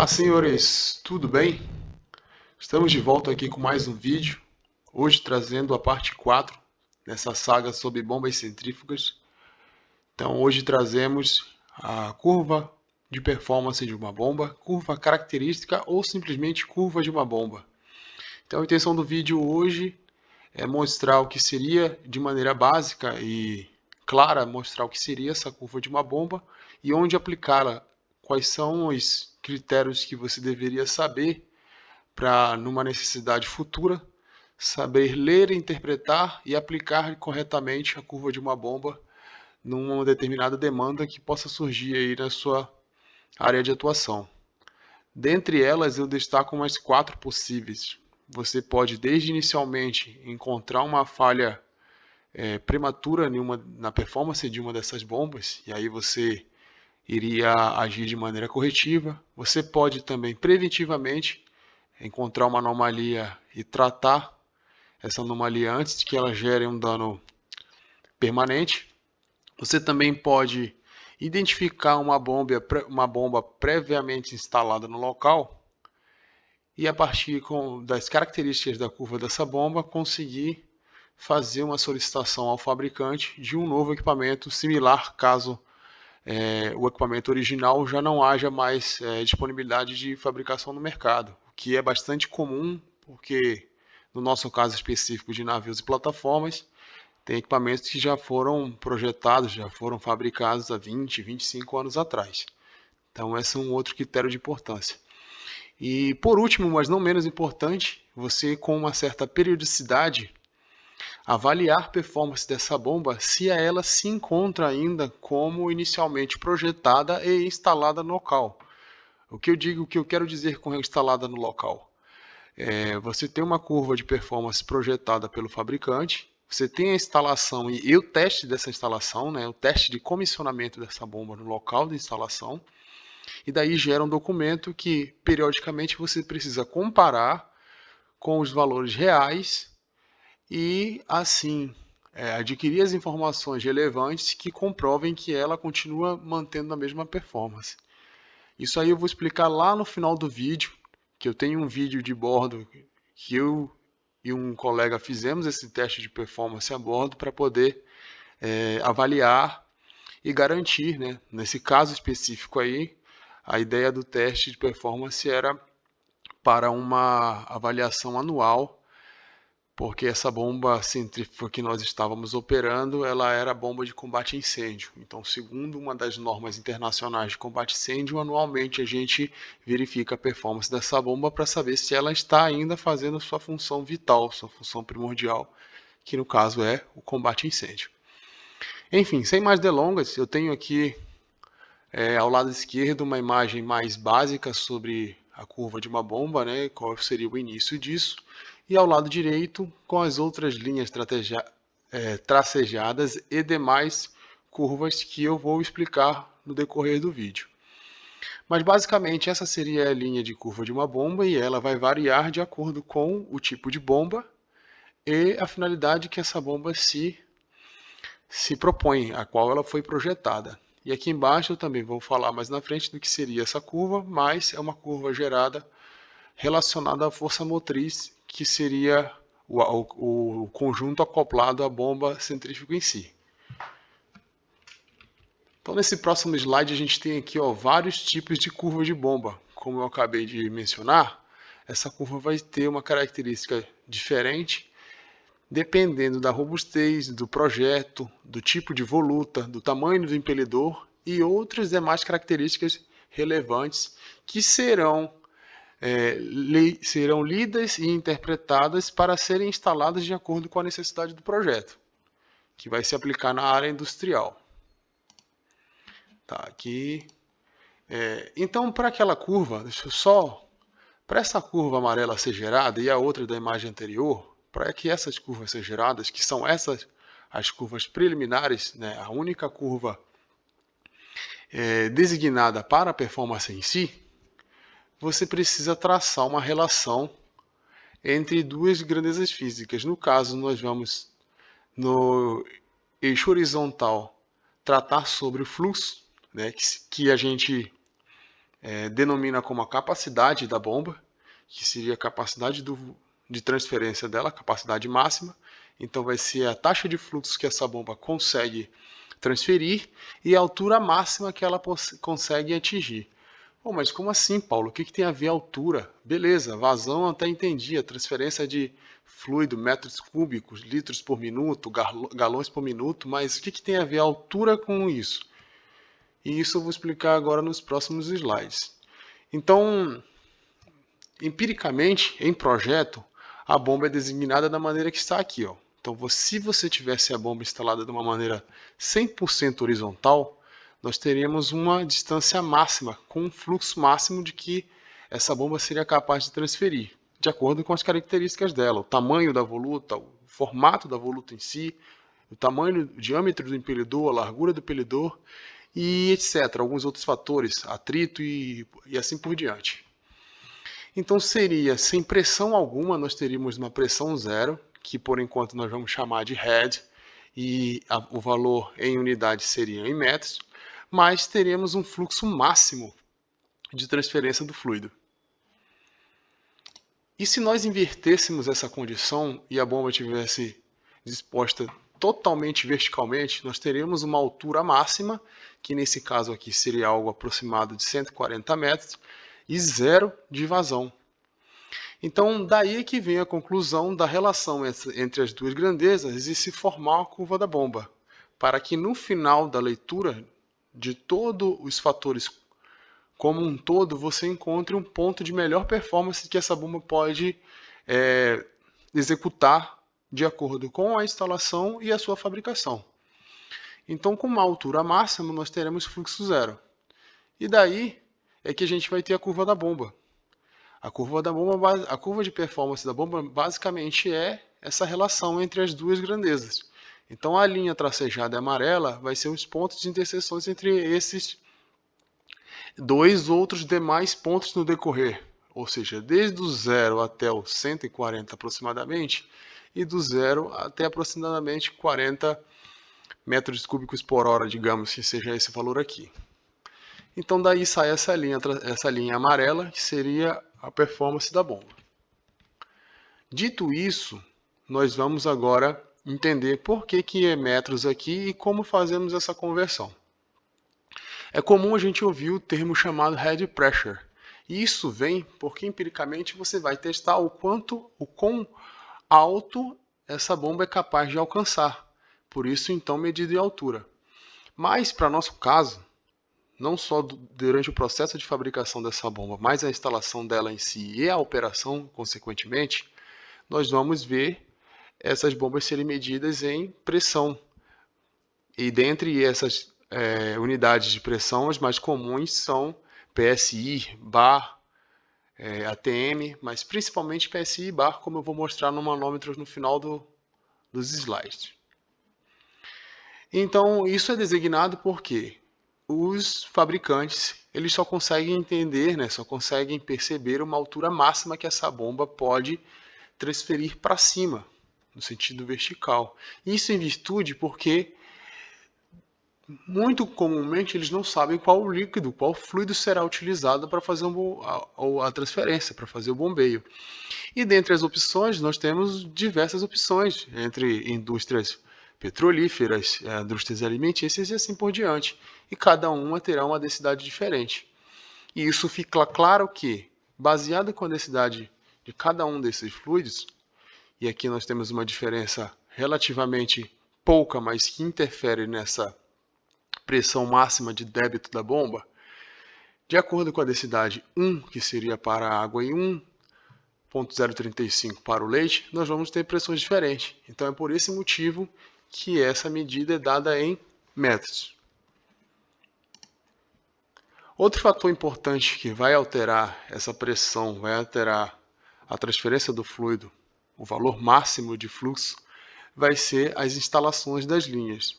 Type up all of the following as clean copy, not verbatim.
Olá, senhores, tudo bem? Estamos de volta aqui com mais um vídeo, hoje trazendo a parte 4 dessa saga sobre bombas centrífugas. Então, hoje trazemos a curva de performance de uma bomba, curva característica ou simplesmente curva de uma bomba. Então, a intenção do vídeo hoje é mostrar o que seria, de maneira básica e clara, mostrar o que seria essa curva de uma bomba e onde aplicá-la, quais são os critérios que você deveria saber para, numa necessidade futura, saber ler, interpretar e aplicar corretamente a curva de uma bomba numa determinada demanda que possa surgir aí na sua área de atuação. Dentre elas, eu destaco umas 4 possíveis. Você pode, desde inicialmente, encontrar uma falha prematura na performance de uma dessas bombas, e aí você iria agir de maneira corretiva. Você pode também, preventivamente, encontrar uma anomalia e tratar essa anomalia antes de que ela gere um dano permanente. Você também pode identificar uma bomba previamente instalada no local e, a partir das características da curva dessa bomba, conseguir fazer uma solicitação ao fabricante de um novo equipamento similar, caso o equipamento original já não haja mais disponibilidade de fabricação no mercado, o que é bastante comum, porque no nosso caso específico de navios e plataformas, tem equipamentos que já foram projetados, já foram fabricados há 20, 25 anos atrás. Então esse é um outro critério de importância. E por último, mas não menos importante, você com uma certa periodicidade avaliar a performance dessa bomba se ela se encontra ainda como inicialmente projetada e instalada no local. O que eu quero dizer com instalada no local? Você tem uma curva de performance projetada pelo fabricante, você tem a instalação e o teste dessa instalação, né, o teste de comissionamento dessa bomba no local de instalação, e daí gera um documento que periodicamente você precisa comparar com os valores reais e, assim, adquirir as informações relevantes que comprovem que ela continua mantendo a mesma performance. Isso aí eu vou explicar lá no final do vídeo, que eu tenho um vídeo de bordo que eu e um colega fizemos esse teste de performance a bordo para poder avaliar e garantir, né? Nesse caso específico aí, a ideia do teste de performance era para uma avaliação anual, porque essa bomba centrífuga que nós estávamos operando, ela era bomba de combate a incêndio. Então, segundo uma das normas internacionais de combate a incêndio, anualmente a gente verifica a performance dessa bomba para saber se ela está ainda fazendo sua função vital, sua função primordial, que no caso é o combate a incêndio. Enfim, sem mais delongas, eu tenho aqui ao lado esquerdo uma imagem mais básica sobre a curva de uma bomba, né, qual seria o início disso, e ao lado direito com as outras linhas tracejadas e demais curvas que eu vou explicar no decorrer do vídeo. Mas basicamente essa seria a linha de curva de uma bomba e ela vai variar de acordo com o tipo de bomba e a finalidade que essa bomba se propõe, a qual ela foi projetada. E aqui embaixo eu também vou falar mais na frente do que seria essa curva, mas é uma curva gerada relacionada à força motriz, que seria o conjunto acoplado à bomba centrífuga em si. Então nesse próximo slide a gente tem aqui vários tipos de curva de bomba. Como eu acabei de mencionar, essa curva vai ter uma característica diferente dependendo da robustez, do projeto, do tipo de voluta, do tamanho do impelidor e outras demais características relevantes que serão lidas e interpretadas para serem instaladas de acordo com a necessidade do projeto, que vai se aplicar na área industrial. Tá, aqui. Então, para aquela curva, para essa curva amarela ser gerada e a outra da imagem anterior, para que essas curvas sejam geradas, que são essas as curvas preliminares, né, a única curva designada para a performance em si, você precisa traçar uma relação entre duas grandezas físicas. No caso, nós vamos, no eixo horizontal, tratar sobre o fluxo, né, que a gente denomina como a capacidade da bomba, que seria a capacidade de transferência dela, a capacidade máxima. Então vai ser a taxa de fluxo que essa bomba consegue transferir e a altura máxima que ela consegue atingir. Oh, mas como assim, Paulo? O que tem a ver a altura? Beleza, vazão eu até entendi, a transferência de fluido, metros cúbicos, litros por minuto, galões por minuto, mas o que tem a ver a altura com isso? E isso eu vou explicar agora nos próximos slides. Então, empiricamente, em projeto, a bomba é designada da maneira que está aqui. Ó. Então, se você tivesse a bomba instalada de uma maneira 100% horizontal, nós teríamos uma distância máxima, com um fluxo máximo de que essa bomba seria capaz de transferir, de acordo com as características dela, o tamanho da voluta, o formato da voluta em si, o tamanho, o diâmetro do impelidor, a largura do impelidor e etc. Alguns outros fatores, atrito e assim por diante. Então seria, sem pressão alguma, nós teríamos uma pressão zero, que por enquanto nós vamos chamar de head, e o valor em unidade seria em metros, mas teremos um fluxo máximo de transferência do fluido. E se nós invertêssemos essa condição e a bomba estivesse disposta totalmente verticalmente, nós teríamos uma altura máxima, que nesse caso aqui seria algo aproximado de 140 metros, e zero de vazão. Então, daí que vem a conclusão da relação entre as duas grandezas e se formar a curva da bomba, para que no final da leitura de todos os fatores como um todo, você encontre um ponto de melhor performance que essa bomba pode executar de acordo com a instalação e a sua fabricação. Então, com uma altura máxima, nós teremos fluxo zero. E daí é que a gente vai ter a curva da bomba. A curva de performance da bomba basicamente é essa relação entre as duas grandezas. Então a linha tracejada amarela vai ser os pontos de interseções entre esses dois outros demais pontos no decorrer. Ou seja, desde o 0 até o 140 aproximadamente, e do 0 até aproximadamente 40 metros cúbicos por hora, digamos que seja esse valor aqui. Então daí sai essa linha amarela, que seria a performance da bomba. Dito isso, nós vamos agora entender por que é metros aqui e como fazemos essa conversão. É comum a gente ouvir o termo chamado head pressure. E isso vem porque empiricamente você vai testar o quão alto essa bomba é capaz de alcançar. Por isso, então, medida em altura. Mas, para nosso caso, não só durante o processo de fabricação dessa bomba, mas a instalação dela em si e a operação, consequentemente, nós vamos ver essas bombas serem medidas em pressão. E dentre essas unidades de pressão, as mais comuns são PSI, bar, ATM, mas principalmente PSI e bar, como eu vou mostrar no manômetro no final dos slides. Então, isso é designado porque os fabricantes eles só conseguem entender, só conseguem perceber uma altura máxima que essa bomba pode transferir para cima, no sentido vertical. Isso em virtude porque muito comumente eles não sabem qual líquido, qual fluido será utilizado para fazer a transferência, para fazer o bombeio. E dentre as opções, nós temos diversas opções, entre indústrias petrolíferas, indústrias alimentícias e assim por diante. E cada uma terá uma densidade diferente. E isso fica claro que, baseado com a densidade de cada um desses fluidos, e aqui nós temos uma diferença relativamente pouca, mas que interfere nessa pressão máxima de débito da bomba, de acordo com a densidade 1, que seria para a água, e 1,035 para o leite, nós vamos ter pressões diferentes. Então é por esse motivo que essa medida é dada em metros. Outro fator importante que vai alterar essa pressão, vai alterar a transferência do fluido, o valor máximo de fluxo, vai ser as instalações das linhas.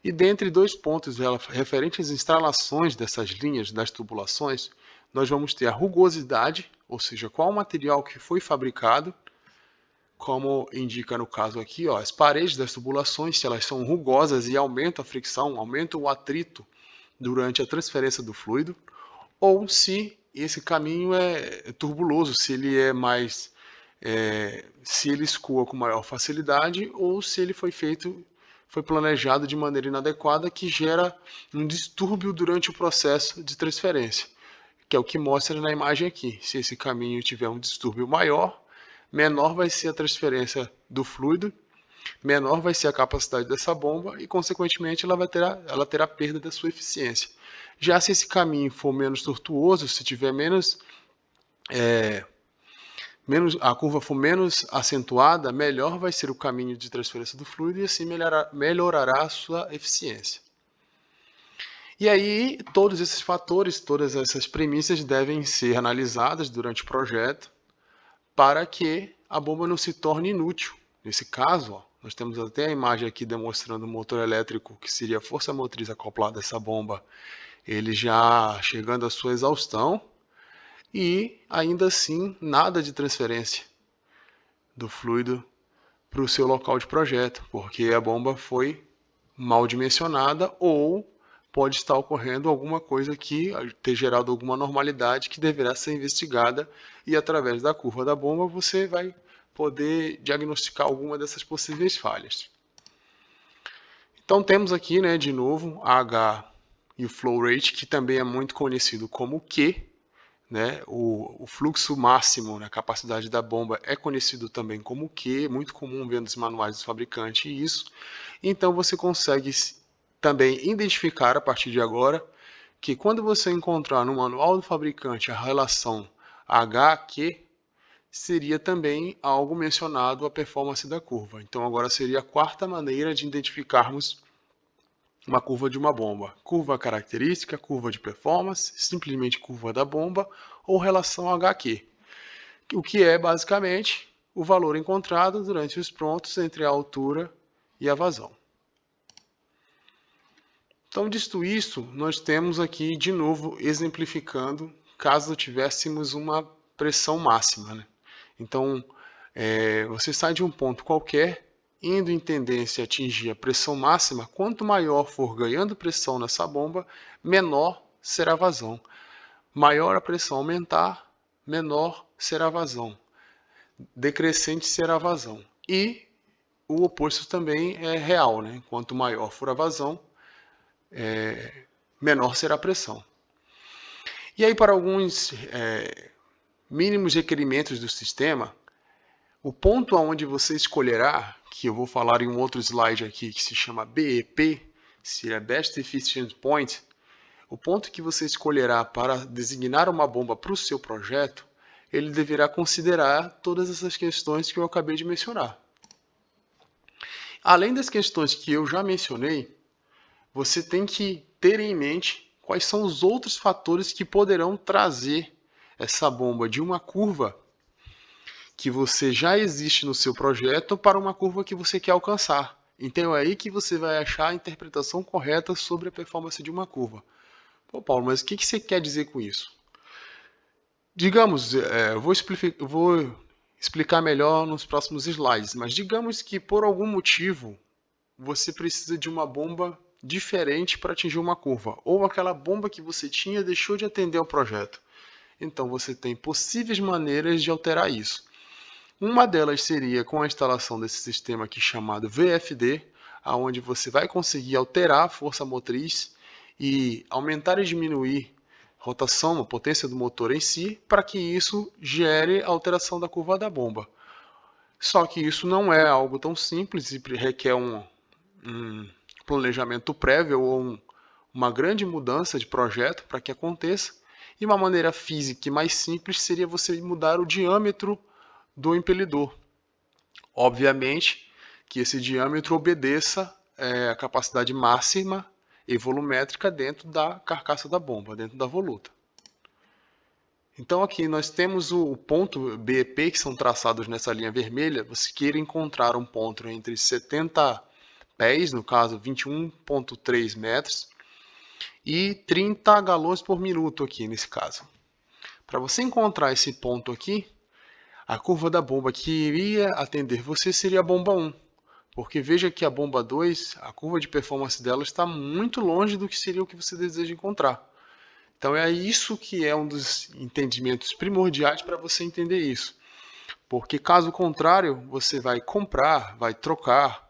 E dentre dois pontos referentes às instalações dessas linhas, das tubulações, nós vamos ter a rugosidade, ou seja, qual o material que foi fabricado, como indica no caso aqui, as paredes das tubulações, se elas são rugosas e aumentam a fricção, aumentam o atrito durante a transferência do fluido, ou se esse caminho é turbuloso, se ele é mais, se ele escoa com maior facilidade ou se ele foi planejado de maneira inadequada que gera um distúrbio durante o processo de transferência, que é o que mostra na imagem aqui. Se esse caminho tiver um distúrbio maior, menor vai ser a transferência do fluido, menor vai ser a capacidade dessa bomba e, consequentemente, ela terá perda da sua eficiência. Já se esse caminho for menos tortuoso, se tiver a curva for menos acentuada, melhor vai ser o caminho de transferência do fluido e assim melhorará a sua eficiência. E aí, todos esses fatores, todas essas premissas devem ser analisadas durante o projeto para que a bomba não se torne inútil. Nesse caso, ó, nós temos até a imagem aqui demonstrando o motor elétrico, que seria a força motriz acoplada a essa bomba, ele já chegando à sua exaustão, e ainda assim nada de transferência do fluido para o seu local de projeto, porque a bomba foi mal dimensionada ou pode estar ocorrendo alguma coisa que ter gerado alguma anormalidade que deverá ser investigada, e através da curva da bomba você vai poder diagnosticar alguma dessas possíveis falhas. Então temos aqui, né, de novo, a H e o flow rate, que também é muito conhecido como Q, né? O fluxo máximo na capacidade da bomba é conhecido também como Q, muito comum ver nos manuais do fabricante isso. Então você consegue também identificar a partir de agora que quando você encontrar no manual do fabricante a relação HQ, seria também algo mencionado a performance da curva. Então agora seria a quarta maneira de identificarmos uma curva de uma bomba: curva característica, curva de performance, simplesmente curva da bomba ou relação HQ, o que é basicamente o valor encontrado durante os pontos entre a altura e a vazão. Então, dito isso, nós temos aqui de novo exemplificando caso tivéssemos uma pressão máxima, né? Então, você sai de um ponto qualquer, indo em tendência a atingir a pressão máxima. Quanto maior for ganhando pressão nessa bomba, menor será a vazão. Maior a pressão aumentar, menor será a vazão. Decrescente será a vazão. E o oposto também é real, né? Quanto maior for a vazão, menor será a pressão. E aí, para alguns mínimos requerimentos do sistema, o ponto aonde você escolherá, que eu vou falar em um outro slide aqui, que se chama BEP, se é Best Efficient Point, o ponto que você escolherá para designar uma bomba para o seu projeto, ele deverá considerar todas essas questões que eu acabei de mencionar. Além das questões que eu já mencionei, você tem que ter em mente quais são os outros fatores que poderão trazer essa bomba de uma curva que você já existe no seu projeto para uma curva que você quer alcançar. Então é aí que você vai achar a interpretação correta sobre a performance de uma curva. Pô, Paulo, mas o que você quer dizer com isso? Digamos, eu vou explicar melhor nos próximos slides, mas digamos que por algum motivo você precisa de uma bomba diferente para atingir uma curva, ou aquela bomba que você tinha deixou de atender ao projeto. Então você tem possíveis maneiras de alterar isso. Uma delas seria com a instalação desse sistema aqui chamado VFD, onde você vai conseguir alterar a força motriz e aumentar e diminuir a rotação, a potência do motor em si, para que isso gere a alteração da curva da bomba. Só que isso não é algo tão simples e requer um planejamento prévio ou uma grande mudança de projeto para que aconteça. E uma maneira física e mais simples seria você mudar o diâmetro do impelidor. Obviamente que esse diâmetro obedeça a capacidade máxima e volumétrica dentro da carcaça da bomba, dentro da voluta. Então aqui nós temos o ponto BEP, que são traçados nessa linha vermelha. Você queira encontrar um ponto entre 70 pés, no caso 21,3 metros, e 30 galões por minuto aqui nesse caso. Para você encontrar esse ponto aqui, a curva da bomba que iria atender você seria a bomba 1, porque veja que a bomba 2, a curva de performance dela está muito longe do que seria o que você deseja encontrar. Então é isso que é um dos entendimentos primordiais para você entender isso. Porque caso contrário, você vai comprar, vai trocar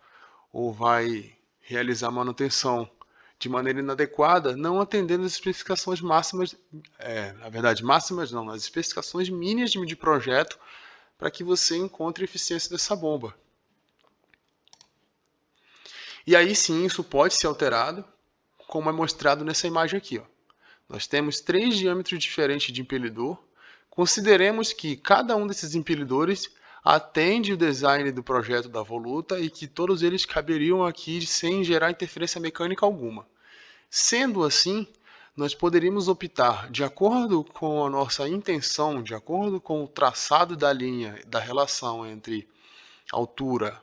ou vai realizar manutenção de maneira inadequada, não atendendo as especificações máximas, na verdade máximas não, as especificações mínimas de projeto para que você encontre a eficiência dessa bomba. E aí sim, isso pode ser alterado, como é mostrado nessa imagem aqui. Ó. Nós temos 3 diâmetros diferentes de impelidor. Consideremos que cada um desses impelidores atende o design do projeto da voluta e que todos eles caberiam aqui sem gerar interferência mecânica alguma. Sendo assim, nós poderíamos optar, de acordo com a nossa intenção, de acordo com o traçado da linha, da relação entre altura,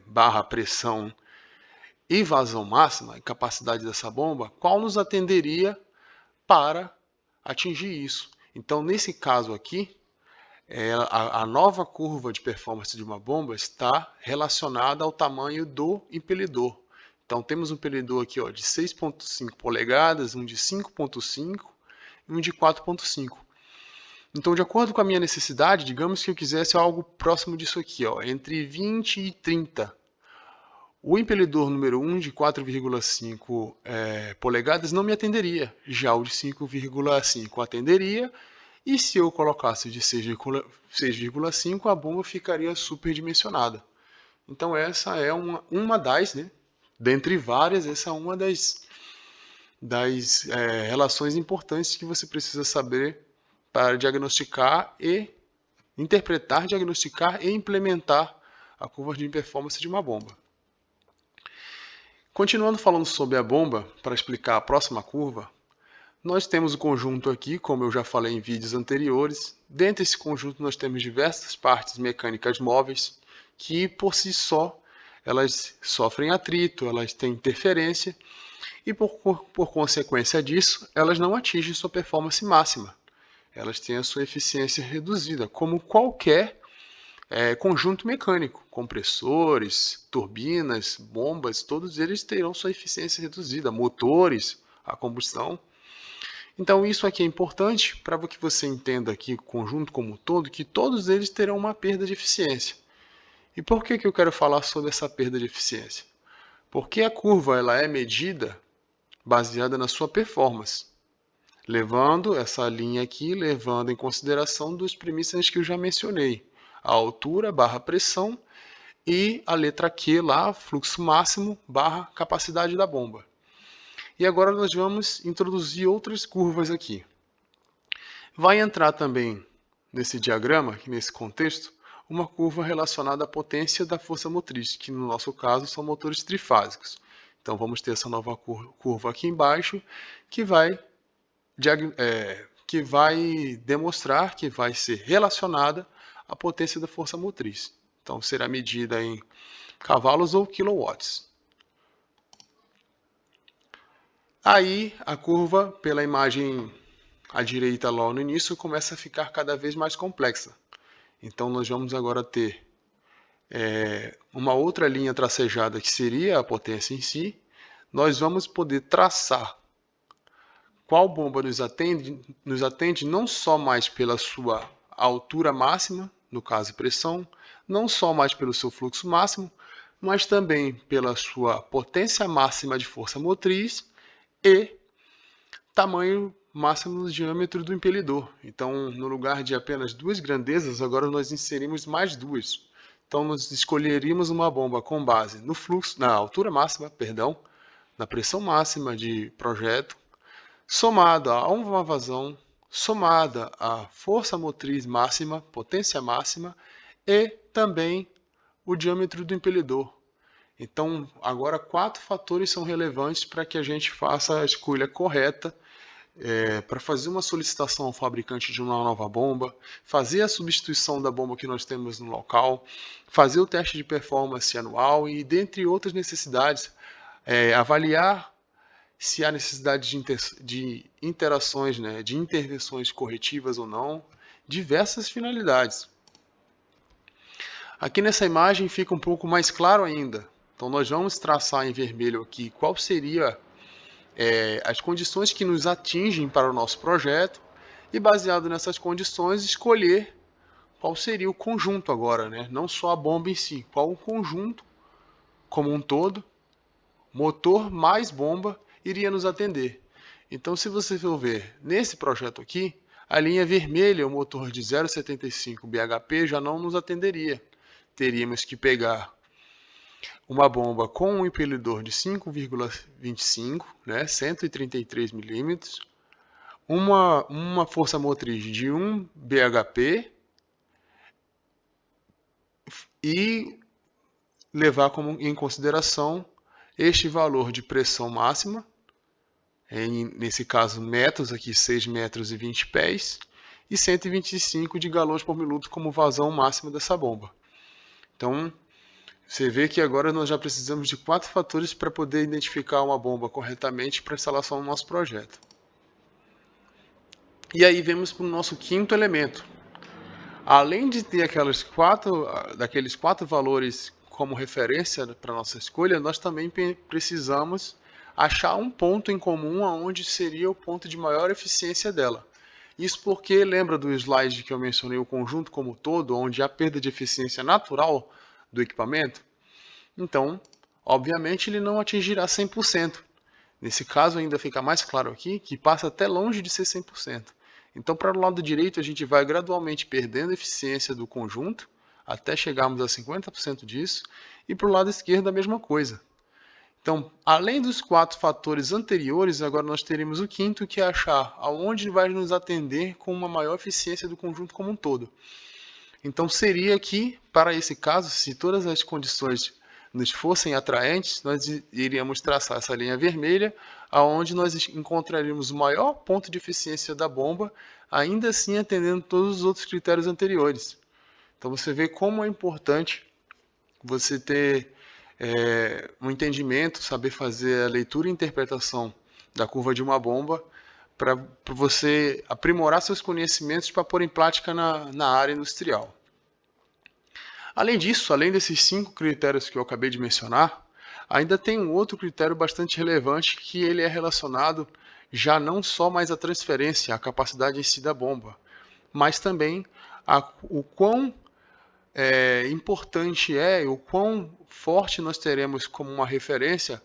barra pressão e vazão máxima, e capacidade dessa bomba, qual nos atenderia para atingir isso. Então, nesse caso aqui, a nova curva de performance de uma bomba está relacionada ao tamanho do impelidor. Então, temos um impelidor aqui ó, de 6,5 polegadas, um de 5,5 e um de 4,5. Então, de acordo com a minha necessidade, digamos que eu quisesse algo próximo disso aqui, ó, entre 20 e 30. O impelidor número 1 de 4,5 polegadas não me atenderia, já o de 5,5 atenderia, e se eu colocasse o de 6,5 a bomba ficaria superdimensionada. Então essa é uma das, dentre várias, essa é uma das relações importantes que você precisa saber para diagnosticar e interpretar, diagnosticar e implementar a curva de performance de uma bomba. Continuando falando sobre a bomba, para explicar a próxima curva, nós temos o conjunto aqui, como eu já falei em vídeos anteriores. Dentro desse conjunto nós temos diversas partes mecânicas móveis que por si só elas sofrem atrito, elas têm interferência e por consequência disso elas não atingem sua performance máxima. Elas têm a sua eficiência reduzida, como qualquer conjunto mecânico, compressores, turbinas, bombas, todos eles terão sua eficiência reduzida, motores, a combustão. Então isso aqui é importante para que você entenda aqui o conjunto como um todo, que todos eles terão uma perda de eficiência. E por que eu quero falar sobre essa perda de eficiência? Porque a curva ela é medida baseada na sua performance, levando essa linha aqui, levando em consideração duas premissas que eu já mencionei, a altura barra pressão e a letra Q lá, fluxo máximo barra capacidade da bomba. E agora nós vamos introduzir outras curvas aqui. Vai entrar também nesse diagrama, aqui nesse contexto, uma curva relacionada à potência da força motriz, que no nosso caso são motores trifásicos. Então vamos ter essa nova curva aqui embaixo, que vai demonstrar que vai ser relacionada à potência da força motriz. Então será medida em cavalos ou quilowatts. Aí a curva, pela imagem à direita lá no início, começa a ficar cada vez mais complexa. Então nós vamos agora ter uma outra linha tracejada que seria a potência em si. Nós vamos poder traçar qual bomba nos atende não só mais pela sua altura máxima, no caso pressão, não só mais pelo seu fluxo máximo, mas também pela sua potência máxima de força motriz e tamanho máximo do diâmetro do impelidor. Então, no lugar de apenas duas grandezas, agora nós inserimos mais duas. Então, nós escolheríamos uma bomba com base no fluxo, na altura máxima, na pressão máxima de projeto, somada a uma vazão, somada à força motriz máxima, potência máxima e também o diâmetro do impelidor. Então, agora 4 fatores são relevantes para que a gente faça a escolha correta para fazer uma solicitação ao fabricante de uma nova bomba, fazer a substituição da bomba que nós temos no local, fazer o teste de performance anual e, dentre outras necessidades, avaliar se há necessidade de interações, de intervenções corretivas ou não, diversas finalidades. Aqui nessa imagem fica um pouco mais claro ainda. Então nós vamos traçar em vermelho aqui qual seria as condições que nos atingem para o nosso projeto e, baseado nessas condições, escolher qual seria o conjunto agora, né? Não só a bomba em si, qual o conjunto como um todo, motor mais bomba, iria nos atender. Então, se você for ver nesse projeto aqui, a linha vermelha, o motor de 0,75 bhp, já não nos atenderia. Teríamos que pegar uma bomba com um impelidor de 5,25, né, 133 milímetros, uma força motriz de 1 bhp e levar em consideração este valor de pressão máxima, nesse caso metros, aqui 6 metros e 20 pés, e 125 de galões por minuto como vazão máximo dessa bomba. Então, você vê que agora nós já precisamos de 4 fatores para poder identificar uma bomba corretamente para instalação no nosso projeto. E aí vemos para o nosso quinto elemento. Além de ter daqueles 4 valores como referência para nossa escolha, nós também precisamos achar um ponto em comum aonde seria o ponto de maior eficiência dela. Isso porque, lembra do slide que eu mencionei o conjunto como todo, onde há perda de eficiência natural do equipamento? Então, obviamente, ele não atingirá 100%. Nesse caso, ainda fica mais claro aqui que passa até longe de ser 100%. Então, para o lado direito, a gente vai gradualmente perdendo a eficiência do conjunto, até chegarmos a 50% disso, e para o lado esquerdo a mesma coisa. Então, além dos 4 fatores anteriores, agora nós teremos o quinto, que é achar aonde vai nos atender com uma maior eficiência do conjunto como um todo. Então, seria que, para esse caso, se todas as condições nos fossem atraentes, nós iríamos traçar essa linha vermelha, aonde nós encontraríamos o maior ponto de eficiência da bomba, ainda assim atendendo todos os outros critérios anteriores. Então, você vê como é importante você ter um entendimento, saber fazer a leitura e interpretação da curva de uma bomba para você aprimorar seus conhecimentos para pôr em prática na área industrial. Além disso, além desses 5 critérios que eu acabei de mencionar, ainda tem um outro critério bastante relevante que ele é relacionado já não só mais à transferência, à capacidade em si da bomba, mas também o quão importante o quão forte nós teremos como uma referência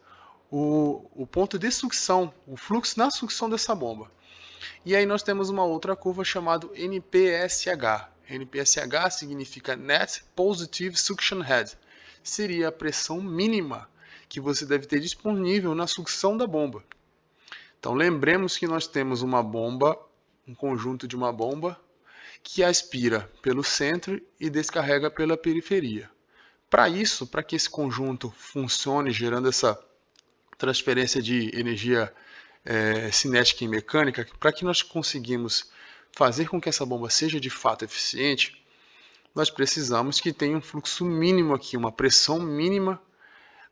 o ponto de sucção, o fluxo na sucção dessa bomba. E aí nós temos uma outra curva chamada NPSH. NPSH significa Net Positive Suction Head. Seria a pressão mínima que você deve ter disponível na sucção da bomba. Então lembremos que nós temos uma bomba, um conjunto de uma bomba, que aspira pelo centro e descarrega pela periferia. Para isso, para que esse conjunto funcione, gerando essa transferência de energia cinética e mecânica, para que nós conseguimos fazer com que essa bomba seja de fato eficiente, nós precisamos que tenha um fluxo mínimo aqui, uma pressão mínima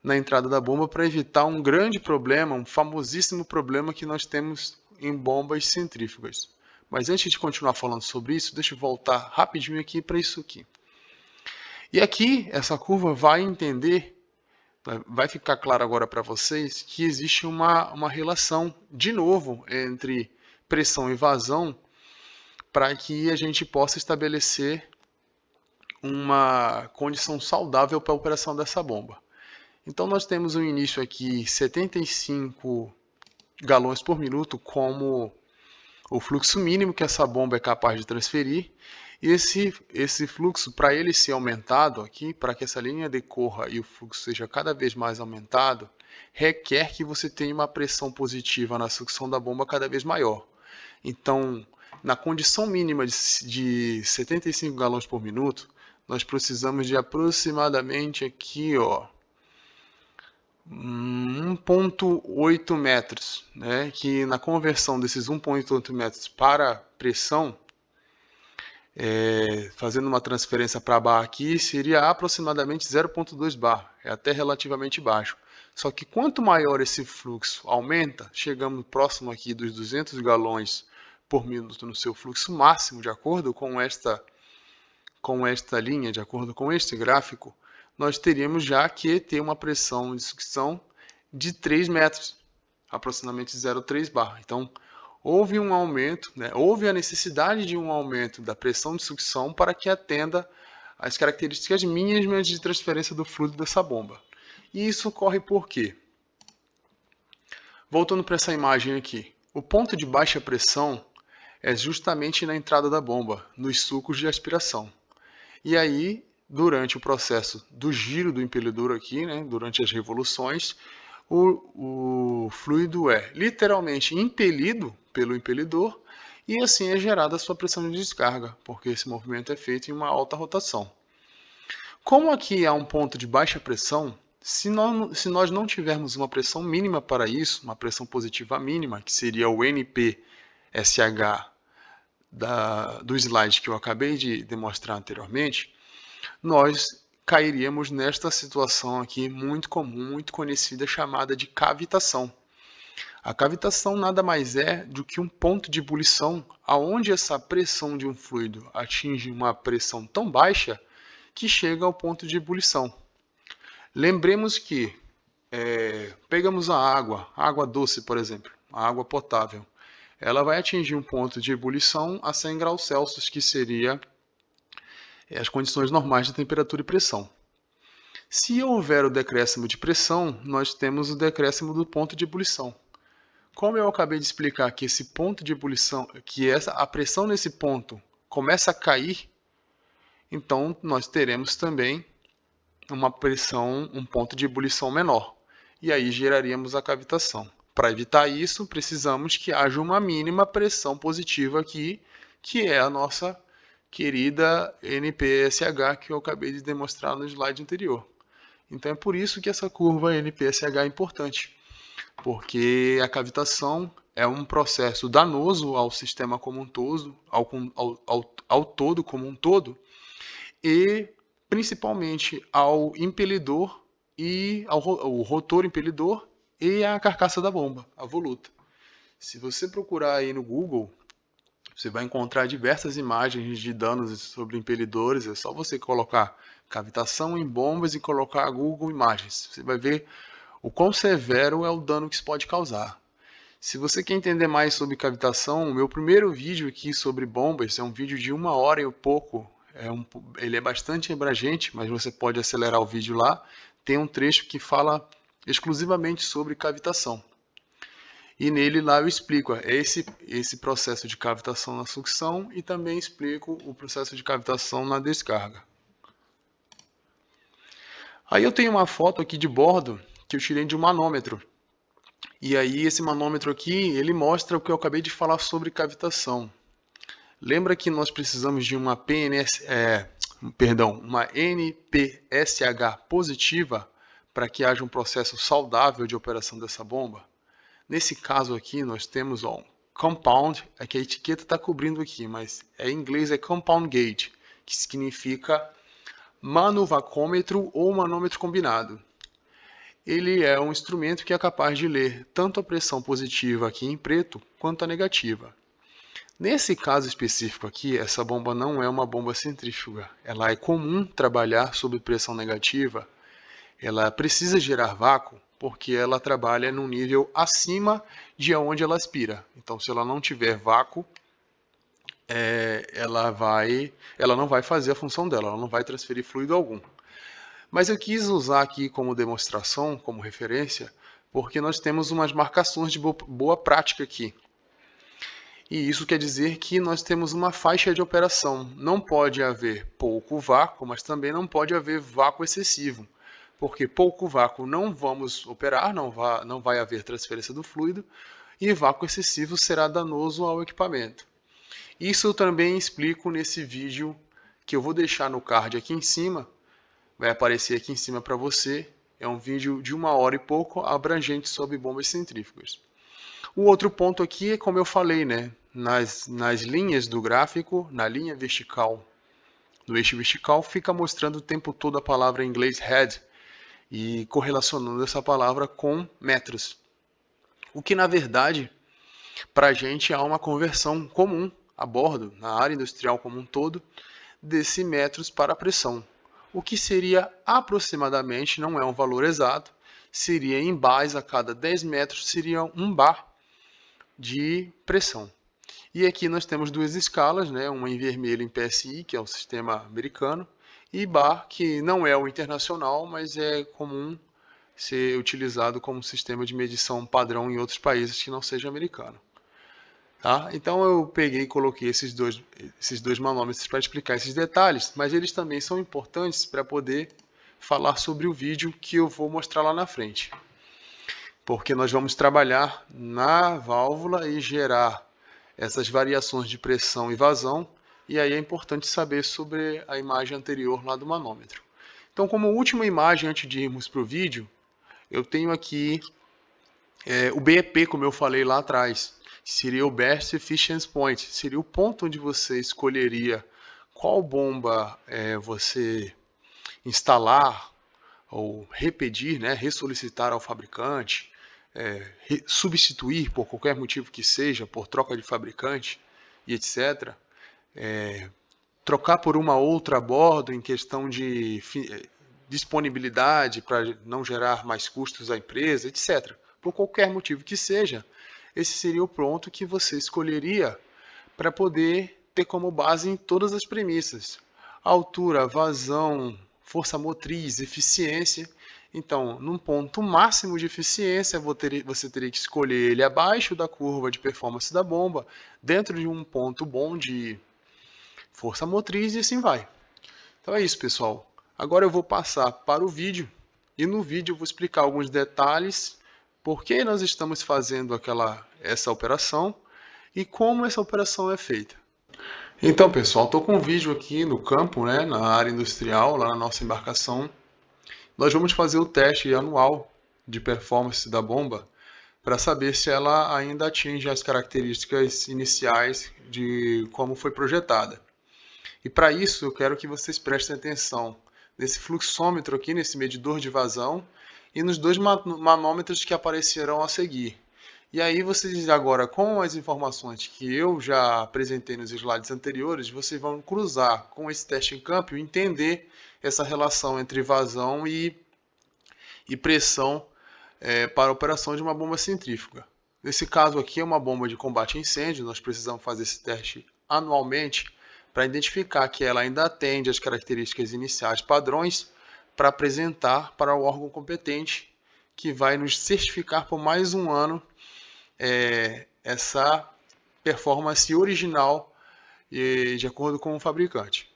na entrada da bomba para evitar um grande problema, um famosíssimo problema que nós temos em bombas centrífugas. Mas antes de continuar falando sobre isso, deixa eu voltar rapidinho aqui para isso aqui. E aqui, essa curva vai ficar claro agora para vocês que existe uma relação, de novo, entre pressão e vazão, para que a gente possa estabelecer uma condição saudável para a operação dessa bomba. Então nós temos um início aqui 75 galões por minuto como o fluxo mínimo que essa bomba é capaz de transferir. E esse fluxo, para ele ser aumentado aqui, para que essa linha decorra e o fluxo seja cada vez mais aumentado, requer que você tenha uma pressão positiva na sucção da bomba cada vez maior. Então, na condição mínima de 75 galões por minuto, nós precisamos de aproximadamente aqui, 1,8 metros, né? Que na conversão desses 1,8 metros para pressão, fazendo uma transferência para bar aqui, seria aproximadamente 0,2 bar, é até relativamente baixo. Só que quanto maior esse fluxo aumenta, chegamos próximo aqui dos 200 galões por minuto no seu fluxo máximo, de acordo com esta linha, de acordo com este gráfico, nós teríamos já que ter uma pressão de sucção de 3 metros. aproximadamente 0,3 bar. Então, houve um aumento, né? Houve a necessidade de um aumento da pressão de sucção para que atenda às características mínimas de transferência do fluido dessa bomba. E isso ocorre por quê? Voltando para essa imagem aqui, o ponto de baixa pressão é justamente na entrada da bomba, nos sucos de aspiração. E aí, durante o processo do giro do impelidor aqui, né, durante as revoluções, o fluido é literalmente impelido pelo impelidor e assim é gerada a sua pressão de descarga, porque esse movimento é feito em uma alta rotação. Como aqui há um ponto de baixa pressão, se nós não tivermos uma pressão mínima para isso, uma pressão positiva mínima, que seria o NPSH do slide que eu acabei de demonstrar anteriormente, nós cairíamos nesta situação aqui muito comum, muito conhecida, chamada de cavitação. A cavitação nada mais é do que um ponto de ebulição aonde essa pressão de um fluido atinge uma pressão tão baixa que chega ao ponto de ebulição. Lembremos que pegamos a água doce, por exemplo, a água potável. Ela vai atingir um ponto de ebulição a 100 graus Celsius, que seria as condições normais de temperatura e pressão. Se houver o decréscimo de pressão, nós temos o decréscimo do ponto de ebulição. Como eu acabei de explicar que esse ponto de ebulição, a pressão nesse ponto começa a cair, então nós teremos também um ponto de ebulição menor. E aí geraríamos a cavitação. Para evitar isso, precisamos que haja uma mínima pressão positiva aqui, que é a nossa querida NPSH que eu acabei de demonstrar no slide anterior. Então é por isso que essa curva NPSH é importante, porque a cavitação é um processo danoso ao sistema como um todo, ao todo como um todo, e principalmente ao impelidor e ao rotor impelidor e à carcaça da bomba, a voluta. Se você procurar aí no Google, você vai encontrar diversas imagens de danos sobre impelidores. É só você colocar cavitação em bombas e colocar Google Imagens. Você vai ver o quão severo é o dano que isso pode causar. Se você quer entender mais sobre cavitação, o meu primeiro vídeo aqui sobre bombas é um vídeo de 1 hora e pouco. Ele é bastante abrangente, mas você pode acelerar o vídeo lá. Tem um trecho que fala exclusivamente sobre cavitação. E nele lá eu explico esse processo de cavitação na sucção e também explico o processo de cavitação na descarga. Aí eu tenho uma foto aqui de bordo que eu tirei de um manômetro. E aí esse manômetro aqui, ele mostra o que eu acabei de falar sobre cavitação. Lembra que nós precisamos de uma uma NPSH positiva para que haja um processo saudável de operação dessa bomba? Nesse caso aqui, nós temos um compound, é que a etiqueta está cobrindo aqui, mas em inglês é compound gauge, que significa manuvacômetro ou manômetro combinado. Ele é um instrumento que é capaz de ler tanto a pressão positiva aqui em preto, quanto a negativa. Nesse caso específico aqui, essa bomba não é uma bomba centrífuga. Ela é comum trabalhar sob pressão negativa. Ela precisa gerar vácuo, porque ela trabalha num nível acima de onde ela aspira. Então, se ela não tiver vácuo, ela não vai fazer a função dela, ela não vai transferir fluido algum. Mas eu quis usar aqui como demonstração, como referência, porque nós temos umas marcações de boa prática aqui. E isso quer dizer que nós temos uma faixa de operação. Não pode haver pouco vácuo, mas também não pode haver vácuo excessivo. Porque pouco vácuo não vamos operar, não vai haver transferência do fluido, e vácuo excessivo será danoso ao equipamento. Isso eu também explico nesse vídeo que eu vou deixar no card aqui em cima, vai aparecer aqui em cima para você. É um vídeo de 1 hora e pouco, abrangente sobre bombas centrífugas. O outro ponto aqui é como eu falei, né? Nas linhas do gráfico, na linha vertical, no eixo vertical, fica mostrando o tempo todo a palavra em inglês head, e correlacionando essa palavra com metros. O que, na verdade, para a gente há uma conversão comum a bordo, na área industrial como um todo, desse metros para pressão. O que seria aproximadamente, não é um valor exato, seria em bars, a cada 10 metros seria 1 bar de pressão. E aqui nós temos duas escalas, né? Uma em vermelho em PSI, que é o sistema americano, e bar, que não é o internacional, mas é comum ser utilizado como sistema de medição padrão em outros países que não seja americano. Tá? Então eu peguei e coloquei esses dois manômetros para explicar esses detalhes, mas eles também são importantes para poder falar sobre o vídeo que eu vou mostrar lá na frente. Porque nós vamos trabalhar na válvula e gerar essas variações de pressão e vazão, e aí é importante saber sobre a imagem anterior lá do manômetro. Então, como última imagem antes de irmos para o vídeo, eu tenho aqui o BEP, como eu falei lá atrás. Seria o Best Efficiency Point, seria o ponto onde você escolheria qual bomba você instalar ou repedir, né, ressolicitar ao fabricante, substituir por qualquer motivo que seja, por troca de fabricante e etc. Trocar por uma outra a bordo em questão de disponibilidade para não gerar mais custos à empresa, etc. Por qualquer motivo que seja, esse seria o ponto que você escolheria para poder ter como base em todas as premissas. Altura, vazão, força motriz, eficiência. Então, num ponto máximo de eficiência, você teria que escolher ele abaixo da curva de performance da bomba, dentro de um ponto bom de força motriz e assim vai. Então é isso, pessoal. Agora eu vou passar para o vídeo e no vídeo eu vou explicar alguns detalhes, por que nós estamos fazendo essa operação e como essa operação é feita. Então, pessoal, estou com um vídeo aqui no campo, né, na área industrial, lá na nossa embarcação. Nós vamos fazer o teste anual de performance da bomba para saber se ela ainda atinge as características iniciais de como foi projetada. E para isso eu quero que vocês prestem atenção nesse fluxômetro aqui, nesse medidor de vazão, e nos dois manômetros que aparecerão a seguir. E aí vocês agora, com as informações que eu já apresentei nos slides anteriores, vocês vão cruzar com esse teste em campo e entender essa relação entre vazão e pressão para a operação de uma bomba centrífuga. Nesse caso aqui é uma bomba de combate a incêndio, nós precisamos fazer esse teste anualmente para identificar que ela ainda atende às características iniciais padrões para apresentar para o órgão competente, que vai nos certificar por mais um ano essa performance original de acordo com o fabricante.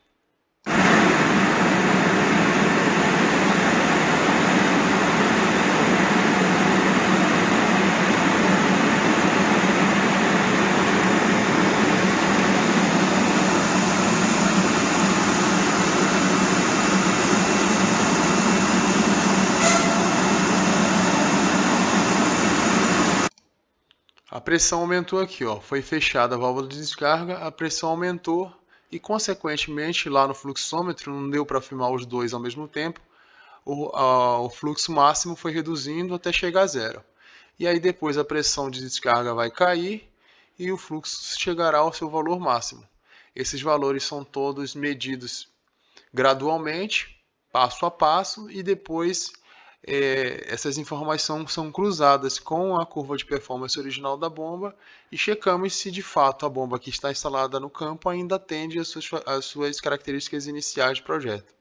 A pressão aumentou aqui, ó. Foi fechada a válvula de descarga, a pressão aumentou e, consequentemente, lá no fluxômetro, não deu para filmar os dois ao mesmo tempo, o fluxo máximo foi reduzindo até chegar a zero. E aí depois a pressão de descarga vai cair e o fluxo chegará ao seu valor máximo. Esses valores são todos medidos gradualmente, passo a passo, e depois essas informações são cruzadas com a curva de performance original da bomba e checamos se de fato a bomba que está instalada no campo ainda atende às suas características iniciais de projeto.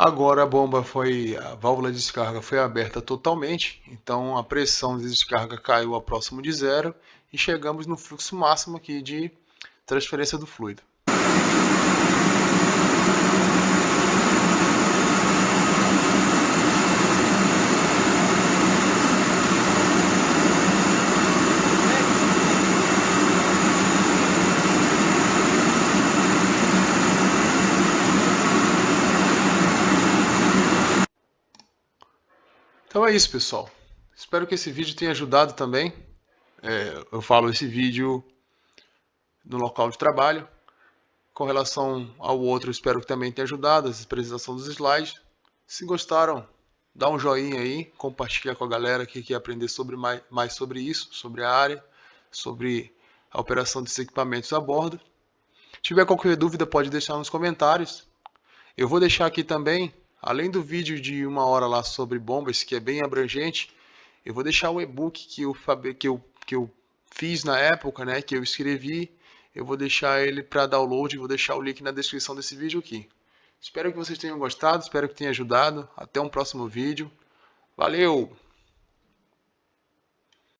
Agora a válvula de descarga foi aberta totalmente, então a pressão de descarga caiu a próximo de zero e chegamos no fluxo máximo aqui de transferência do fluido. Então é isso, pessoal. Espero que esse vídeo tenha ajudado também. Eu falo esse vídeo no local de trabalho. Com relação ao outro, espero que também tenha ajudado, essa apresentação dos slides. Se gostaram, dá um joinha aí, compartilha com a galera que quer aprender mais sobre isso, sobre a área, sobre a operação desses equipamentos a bordo. Se tiver qualquer dúvida, pode deixar nos comentários. Eu vou deixar aqui também, além do vídeo de 1 hora lá sobre bombas, que é bem abrangente, eu vou deixar o e-book que eu fiz na época, né, que eu escrevi. Eu vou deixar ele para download, vou deixar o link na descrição desse vídeo aqui. Espero que vocês tenham gostado, espero que tenha ajudado. Até um próximo vídeo. Valeu!